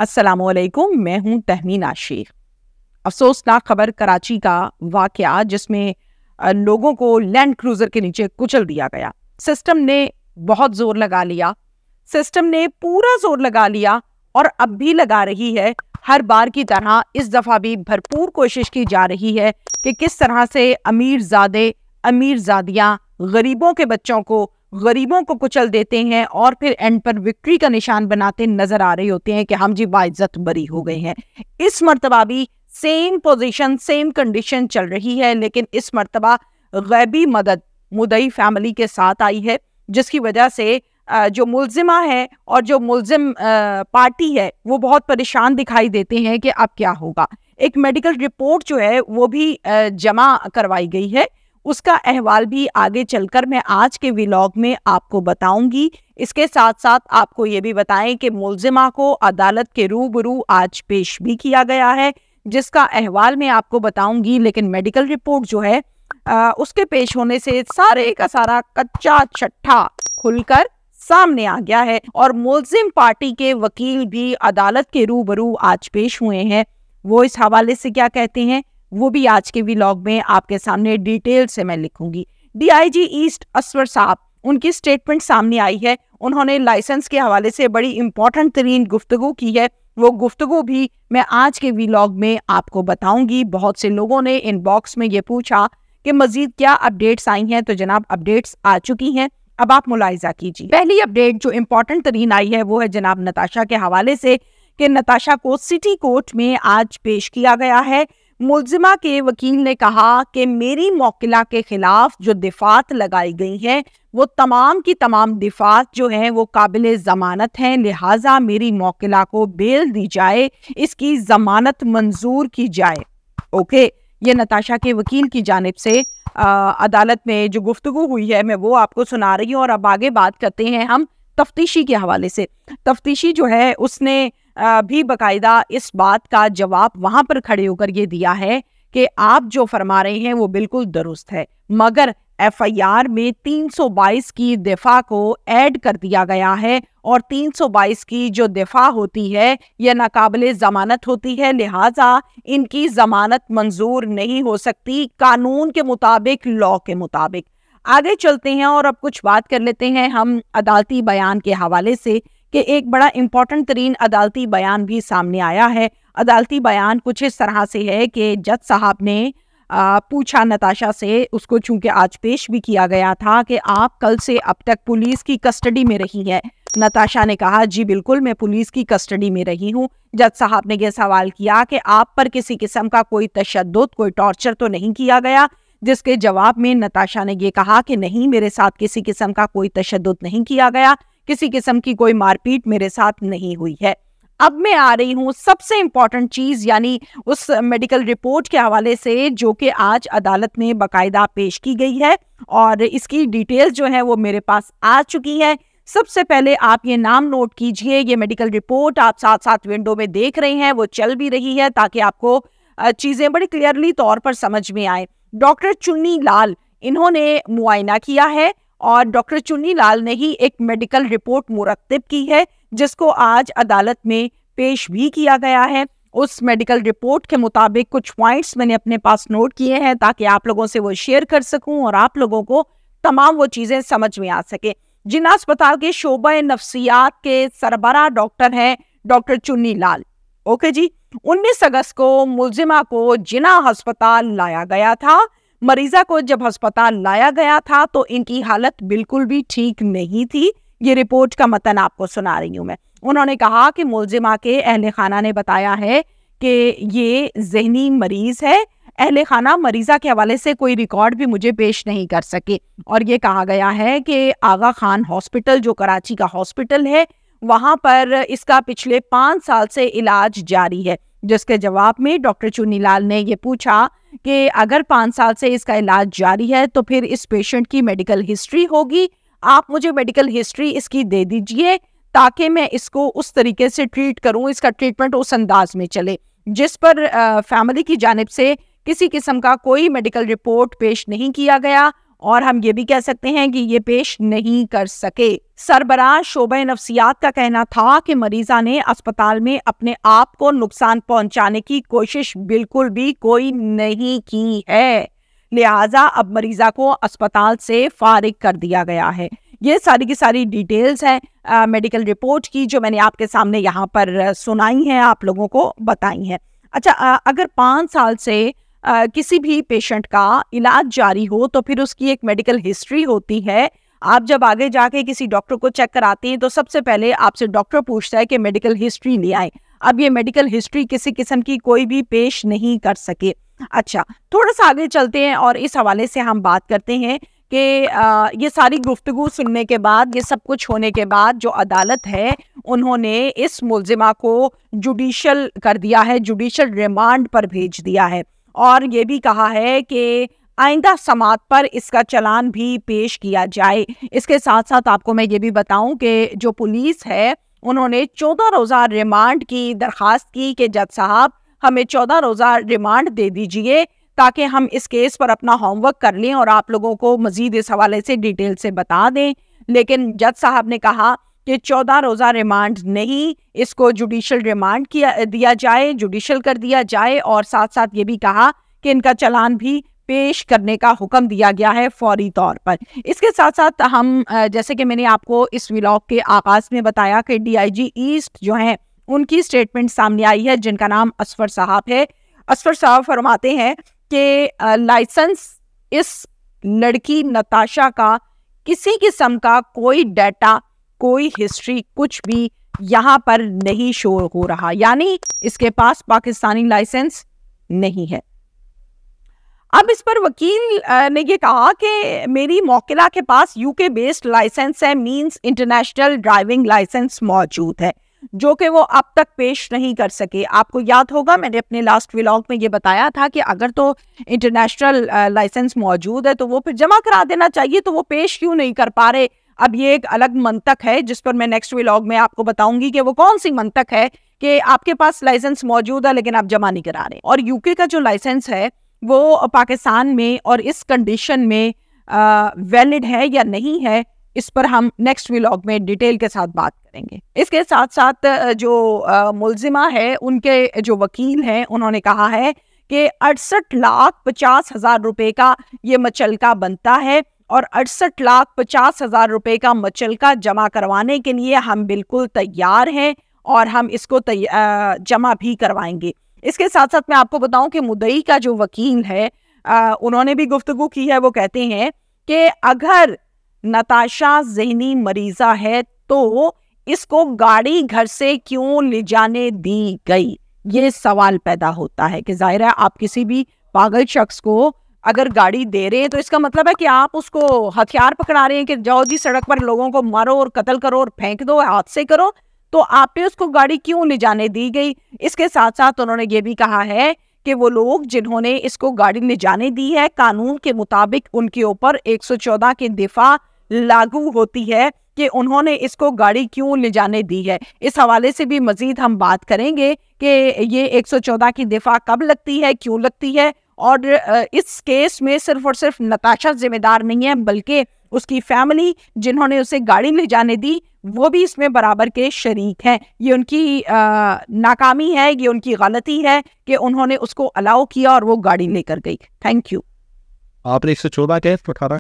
अस्सलाम वालेकुम, मैं हूं तहमीना शेख। अफसोसनाक खबर कराची का वाकया जिसमें लोगों को लैंड क्रूजर के नीचे कुचल दिया गया। सिस्टम ने बहुत जोर लगा लिया, सिस्टम ने पूरा जोर लगा लिया और अब भी लगा रही है। हर बार की तरह इस दफा भी भरपूर कोशिश की जा रही है कि किस तरह से अमीरजादे अमीरजादियां गरीबों के बच्चों को गरीबों को कुचल देते हैं और फिर एंड पर विक्ट्री का निशान बनाते नजर आ रहे होते हैं कि हम जी बाइज्जत बरी हो गए हैं। इस मर्तबा भी सेम पोजीशन सेम कंडीशन चल रही है, लेकिन इस मर्तबा गैबी मदद मुदई फैमिली के साथ आई है, जिसकी वजह से जो मुल्जिमा है और जो मुल्जिम पार्टी है वो बहुत परेशान दिखाई देते हैं कि अब क्या होगा। एक मेडिकल रिपोर्ट जो है वो भी जमा करवाई गई है, उसका अहवाल भी आगे चलकर मैं आज के व्लॉग में आपको बताऊंगी। इसके साथ साथ आपको ये भी बताएं कि मुल्जिमा को अदालत के रूबरू आज पेश भी किया गया है, जिसका अहवाल मैं आपको बताऊंगी। लेकिन मेडिकल रिपोर्ट जो है उसके पेश होने से सारे का सारा कच्चा छट्ठा खुलकर सामने आ गया है और मुल्जिम पार्टी के वकील भी अदालत के रूबरू आज पेश हुए हैं। वो इस हवाले से क्या कहते हैं वो भी आज के व्लॉग में आपके सामने डिटेल से मैं लिखूंगी। डीआईजी ईस्ट असवर साहब, उनकी स्टेटमेंट सामने आई है। उन्होंने लाइसेंस के हवाले से बड़ी इंपॉर्टेंट तरीन गुफ्तगू की है, वो गुफ्तगू भी मैं आज के व्लॉग में आपको बताऊंगी। बहुत से लोगों ने इनबॉक्स में ये पूछा कि मजीद क्या अपडेट्स आई हैं, तो जनाब अपडेट्स आ चुकी हैं, अब आप मुलाहिजा कीजिए। पहली अपडेट जो इंपॉर्टेंट तरीन आई है वो है जनाब नताशा के हवाले से कि नताशा को सिटी कोर्ट में आज पेश किया गया है। मुल्जिमा के वकील ने कहा कि मेरी मौकिला के खिलाफ जो दिफात लगाई गई हैं वो तमाम की तमाम दिफात जो हैं वो काबिल ज़मानत हैं, लिहाजा मेरी मौकिला को बेल दी जाए, इसकी ज़मानत मंजूर की जाए। ओके, ये नताशा के वकील की जानिब से अदालत में जो गुफ्तगू हुई है मैं वो आपको सुना रही हूँ। और अब आगे बात करते हैं हम तफ्तीशी के हवाले से। तफ्तीशी जो है उसने भी बाकायदा इस बात का जवाब वहां पर खड़े होकर ये दिया है कि आप जो फरमा रहे हैं वो बिल्कुल दुरुस्त है, मगर एफआईआर में 322 की दफा को ऐड कर दिया गया है और 322 की जो दफा होती है यह नाकाबिले जमानत होती है, लिहाजा इनकी जमानत मंजूर नहीं हो सकती कानून के मुताबिक, लॉ के मुताबिक। आगे चलते हैं और अब कुछ बात कर लेते हैं हम अदालती बयान के हवाले से कि एक बड़ा इंपॉर्टेंट तरीन अदालती बयान भी सामने आया है। अदालती बयान कुछ इस तरह से है कि जज साहब ने पूछा नताशा से, उसको चूंकि आज पेश भी किया गया था कि आप कल से अब तक पुलिस की कस्टडी में रही हैं। नताशा ने कहा जी बिल्कुल मैं पुलिस की कस्टडी में रही हूँ। जज साहब ने यह सवाल किया कि आप पर किसी किस्म का कोई तशद्दुद, कोई टॉर्चर तो नहीं किया गया, जिसके जवाब में नताशा ने यह कहा कि नहीं, मेरे साथ किसी किस्म का कोई तशद्दुद नहीं किया गया, किसी किस्म की कोई मारपीट मेरे साथ नहीं हुई है। अब मैं आ रही हूँ सबसे इंपॉर्टेंट चीज, यानी उस मेडिकल रिपोर्ट के हवाले से जो कि आज अदालत में बाकायदा पेश की गई है और इसकी डिटेल्स जो है वो मेरे पास आ चुकी है। सबसे पहले आप ये नाम नोट कीजिए, ये मेडिकल रिपोर्ट आप साथ साथ विंडो में देख रहे हैं, वो चल भी रही है ताकि आपको चीजें बड़ी क्लियरली तौर पर समझ में आए। डॉक्टर चुन्नी लाल इन्होंने मुआयना किया है और डॉक्टर चुन्नी लाल ने ही एक मेडिकल रिपोर्ट मुरत्तिब की है जिसको आज अदालत में पेश भी किया गया है। उस मेडिकल रिपोर्ट के मुताबिक कुछ पॉइंट्स मैंने अपने पास नोट किए हैं ताकि आप लोगों से वो शेयर कर सकूं और आप लोगों को तमाम वो चीजें समझ में आ सके। जिन्ना अस्पताल के शोबा नफ्सियात के सरबराह डॉक्टर हैं डॉक्टर चुन्नी लाल। ओके जी, 19 अगस्त को मुल्जिमा को जिना अस्पताल लाया गया था। मरीजा को जब अस्पताल लाया गया था तो इनकी हालत बिल्कुल भी ठीक नहीं थी। ये रिपोर्ट का मतन आपको सुना रही हूं मैं। उन्होंने कहा कि मुल्जिमा के अहले खाना ने बताया है कि ये ज़हनी मरीज है। अहले खाना मरीजा के हवाले से कोई रिकॉर्ड भी मुझे पेश नहीं कर सके और ये कहा गया है कि आगा खान हॉस्पिटल जो कराची का हॉस्पिटल है वहां पर इसका पिछले 5 साल से इलाज जारी है। जिसके जवाब में डॉक्टर चुन्नीलाल ने ये पूछा कि अगर 5 साल से इसका इलाज जारी है तो फिर इस पेशेंट की मेडिकल हिस्ट्री होगी, आप मुझे मेडिकल हिस्ट्री इसकी दे दीजिए ताकि मैं इसको उस तरीके से ट्रीट करूं, इसका ट्रीटमेंट उस अंदाज में चले। जिस पर फैमिली की जानिब से किसी किस्म का कोई मेडिकल रिपोर्ट पेश नहीं किया गया اور ہم یہ بھی کہہ سکتے ہیں کہ یہ پیش نہیں کر سکے۔ سربراہ شعبہ نفسیات کا کہنا تھا کہ مریضہ نے اسپتال میں اپنے آپ کو نقصان پہنچانے کی کوشش بالکل بھی کوئی نہیں کی ہے، لہٰذا اب مریضہ کو اسپتال سے فارغ کر دیا گیا ہے۔ یہ ساری کی ساری ڈیٹیلز ہیں میڈیکل رپورٹ کی جو میں نے آپ کے سامنے یہاں پر سنائی ہیں، آپ لوگوں کو بتائی ہیں۔ اچھا، اگر 5 سال سے کسی بھی پیشنٹ کا علاج جاری ہو تو پھر اس کی ایک میڈیکل ہسٹری ہوتی ہے۔ آپ جب آگے جا کے کسی ڈاکٹر کو چیک کراتے ہیں تو سب سے پہلے آپ سے ڈاکٹر پوچھتا ہے کہ میڈیکل ہسٹری لے آئیں۔ اب یہ میڈیکل ہسٹری کسی قسم کی کوئی بھی پیش نہیں کر سکے۔ اچھا، تھوڑا سا آگے چلتے ہیں اور اس حوالے سے ہم بات کرتے ہیں کہ یہ ساری گفتگو سننے کے بعد، یہ سب کچھ ہونے کے بعد جو عدالت ہے انہوں نے اس ملزمہ کو جوڈیشل کر دیا ہے، جوڈیشل ریمانڈ پر بھیج دیا ہے، اور یہ بھی کہا ہے کہ آئندہ سماعت پر اس کا چلان بھی پیش کیا جائے۔ اس کے ساتھ ساتھ آپ کو میں یہ بھی بتاؤں کہ جو پولیس ہے انہوں نے 14 روزہ ریمانڈ کی درخواست کی کہ جج صاحب ہمیں 14 روزہ ریمانڈ دے دیجئے تاکہ ہم اس کیس پر اپنا ہوم ورک کر لیں اور آپ لوگوں کو مزید اس حوالے سے ڈیٹیل سے بتا دیں، لیکن جج صاحب نے کہا کہ 14 روزہ ریمانڈ نہیں، اس کو جوڈیشل ریمانڈ دیا جائے، جوڈیشل کر دیا جائے، اور ساتھ ساتھ یہ بھی کہا کہ ان کا چلان بھی پیش کرنے کا حکم دیا گیا ہے فوری طور پر۔ اس کے ساتھ ساتھ ہم جیسے کہ میں نے آپ کو اس ولاگ کے آغاز میں بتایا کہ ڈی آئی جی ایسٹ جو ہیں ان کی سٹیٹمنٹ سامنے آئی ہے جن کا نام اسفر صاحب ہے۔ اسفر صاحب فرماتے ہیں کہ لائسنس اس لڑکی نتاشا کا کسی قسم کا کوئی ڈیٹا، کوئی ہسٹری، کچھ بھی یہاں پر نہیں شو ہو رہا، یعنی اس کے پاس پاکستانی لائسنس نہیں ہے۔ اب اس پر وکیل نے یہ کہا کہ میری موکلہ کے پاس یو کے بیسڈ لائسنس ہے، مینز انٹرنیشنل ڈرائیونگ لائسنس موجود ہے، جو کہ وہ اب تک پیش نہیں کر سکے۔ آپ کو یاد ہوگا میں نے اپنے لاسٹ ولاگ میں یہ بتایا تھا کہ اگر تو انٹرنیشنل لائسنس موجود ہے تو وہ پھر جمع کرا دینا چاہیے، تو وہ پیش کیوں نہیں کر پا رہے؟ اب یہ ایک الگ منطق ہے جس پر میں نیکسٹ ولاگ میں آپ کو بتاؤں گی کہ وہ کون سی منطق ہے کہ آپ کے پاس لائسنس موجود ہے لیکن آپ جمع نہیں کرا رہے۔ اور یو کے کا جو لائسنس ہے وہ پاکستان میں اور اس کنڈیشن میں ویلڈ ہے یا نہیں ہے، اس پر ہم نیکسٹ ولاگ میں ڈیٹیل کے ساتھ بات کریں گے۔ اس کے ساتھ ساتھ جو ملزمہ ہے ان کے جو وکیل ہیں انہوں نے کہا ہے کہ 68,50,000 روپے کا یہ مچلکا بنتا ہے، اور 68,50,000 روپے کا مچلکا جمع کروانے کے لیے ہم بالکل تیار ہیں اور ہم اس کو جمع بھی کروائیں گے۔ اس کے ساتھ ساتھ میں آپ کو بتاؤں کہ مدعی کا جو وکیل ہے انہوں نے بھی گفتگو کی ہے، وہ کہتے ہیں کہ اگر نتاشا ذہنی مریضہ ہے تو اس کو گاڑی گھر سے کیوں لے جانے دی گئی؟ یہ سوال پیدا ہوتا ہے کہ ظاہر ہے آپ کسی بھی پاگل شخص کو اگر گاڑی دے رہے ہیں تو اس کا مطلب ہے کہ آپ اس کو ہتھیار پکڑا رہے ہیں کہ جاؤ جی سڑک پر لوگوں کو مارو اور قتل کرو اور پھینک دو، ہاتھ سے کرو، تو آپ نے اس کو گاڑی کیوں لے جانے دی گئی؟ اس کے ساتھ ساتھ انہوں نے یہ بھی کہا ہے کہ وہ لوگ جنہوں نے اس کو گاڑی لے جانے دی ہے قانون کے مطابق ان کے اوپر 114 کی دفعہ لاگو ہوتی ہے کہ انہوں نے اس کو گاڑی کیوں لے جانے دی ہے۔ اس حوالے سے بھی مزید ہم بات کریں گے کہ یہ 114 کی دفعہ کب لگتی ہے، کیوں لگتی ہے، اور اس کیس میں صرف اور صرف نتاشا ذمہ دار نہیں ہے بلکہ اس کی فیملی جنہوں نے اسے گاڑی لے جانے دی وہ بھی اس میں برابر کے شریک ہیں۔ یہ ان کی ناکامی ہے، یہ ان کی غلطی ہے کہ انہوں نے اس کو الاؤ کیا اور وہ گاڑی لے کر گئی۔ Thank you. آپ نے 114 کیس اٹھارا